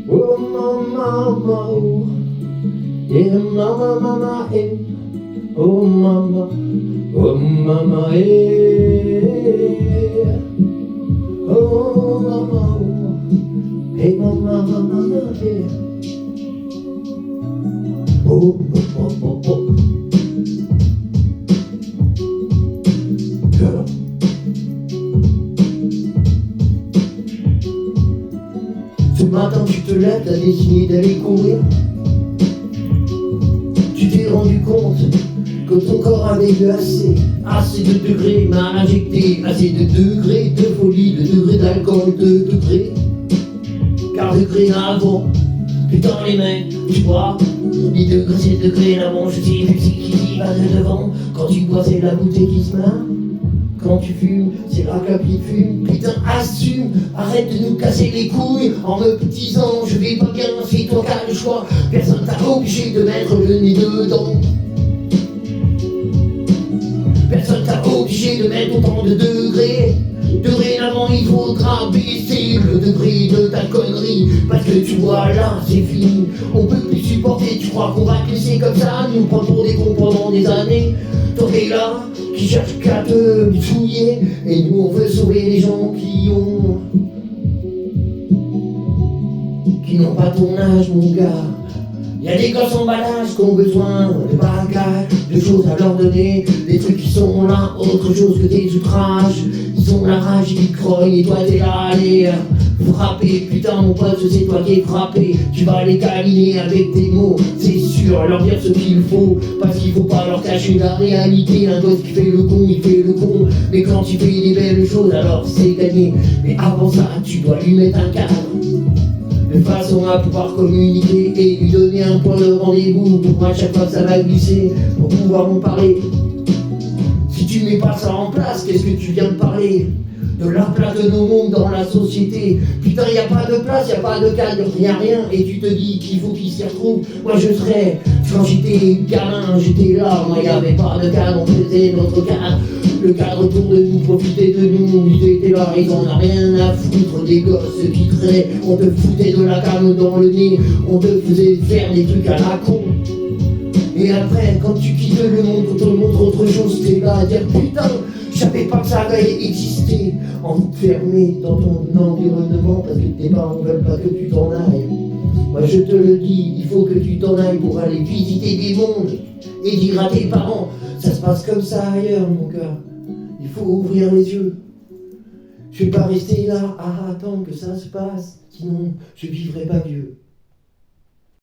Oh mama, oh, yeah, mama, mama, eh. Oh mama, eh. Oh mama, oh, hey mama, mama, eh. Oh, oh, oh, oh. Yeah. Ce matin tu te lèves, t'as décidé d'aller courir. Tu t'es rendu compte que ton corps avait assez de degrés mal injectés, assez de degrés de folie, de degrés d'alcool, de degrés, car degrés avant, putain les mecs, tu vois, les degrés c'est degrés, la manche c'est qui va de devant, quand tu bois c'est la bouteille qui se marre. Quand tu fumes, c'est la clope qui fume. Putain, assume, arrête de nous casser les couilles en me disant je vais pas bien, c'est toi qui as le choix. Personne t'a obligé de mettre le nez dedans. Personne t'a obligé de mettre autant de degrés. Dorénavant, il faudra baisser le degré de ta connerie. Parce que tu vois, là, c'est fini. On peut plus supporter, tu crois qu'on va te laisser comme ça, nous prendre pour des cons pendant des années. Toi t'es là, qui cherche qu'à te souiller. Et nous, on veut sauver les gens qui n'ont pas ton âge, mon gars. Y'a des gosses en balage qui ont besoin de bagages, de choses à leur donner, des trucs qui sont là, autre chose que des outrages. Ils ont la rage, ils croient, et toi t'es là, allez, frapper. Putain mon pote, c'est toi qui es frappé. Tu vas les câliner avec tes mots, c'est sûr, leur dire ce qu'il faut. Parce qu'il faut pas leur cacher la réalité. Un gosse qui fait le con, il fait le con. Mais quand il fait des belles choses, alors c'est gagné. Mais avant ça, tu dois lui mettre un cadre, de façon à pouvoir communiquer et lui donner un point de rendez-vous pour à chaque fois que ça va glisser, pour pouvoir en parler. Si tu mets pas ça en place, qu'est-ce que tu viens de parler? De la place de nos mondes dans la société. Putain, y a pas de place, y a pas de cadre, y a rien. Et tu te dis qu'il faut qu'ils s'y retrouvent. Moi je serais, quand j'étais gamin, j'étais là. Moi y avait pas de cadre, on faisait notre cadre. Le cadre autour de nous, profiter de nous. Ils étaient là, ils en ont rien à foutre des gosses qui traînaient. On te foutait de la canne dans le nez. On te faisait faire des trucs à la con. Et après, quand tu quittes le monde, on te montre autre chose, t'es là à dire putain, je savais pas que ça allait exister. Enfermé dans ton environnement parce que tes parents veulent pas que tu t'en ailles. Moi je te le dis, il faut que tu t'en ailles pour aller visiter des mondes et dire à tes parents, ça se passe comme ça ailleurs mon gars. Il faut ouvrir les yeux. Je vais pas rester là à attendre que ça se passe, sinon je vivrai pas vieux.